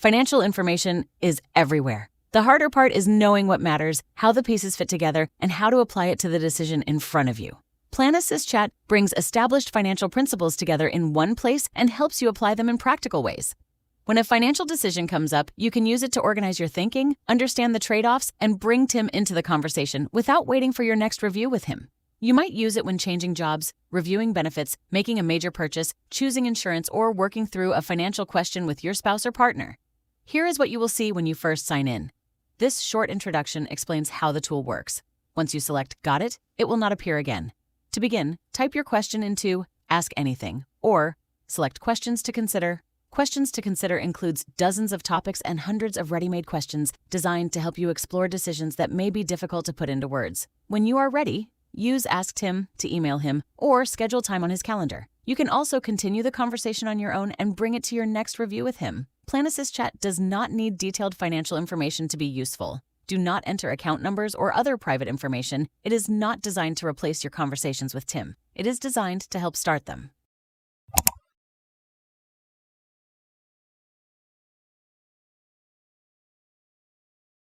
Financial information is everywhere. The harder part is knowing what matters, how the pieces fit together, and how to apply it to the decision in front of you. PlanAssistChat brings established financial principles together in one place and helps you apply them in practical ways. When a financial decision comes up, you can use it to organize your thinking, understand the trade-offs, and bring Tim into the conversation without waiting for your next review with him. You might use it when changing jobs, reviewing benefits, making a major purchase, choosing insurance, or working through a financial question with your spouse or partner. Here is what you will see when you first sign in. This short introduction explains how the tool works. Once you select Got it, it will not appear again. To begin, type your question into Ask Anything or select Questions to Consider. Questions to Consider includes dozens of topics and hundreds of ready-made questions designed to help you explore decisions that may be difficult to put into words. When you are ready, use Ask Tim to email him or schedule time on his calendar. You can also continue the conversation on your own and bring it to your next review with him. PlanAssistChat does not need detailed financial information to be useful. Do not enter account numbers or other private information. It is not designed to replace your conversations with Tim. It is designed to help start them.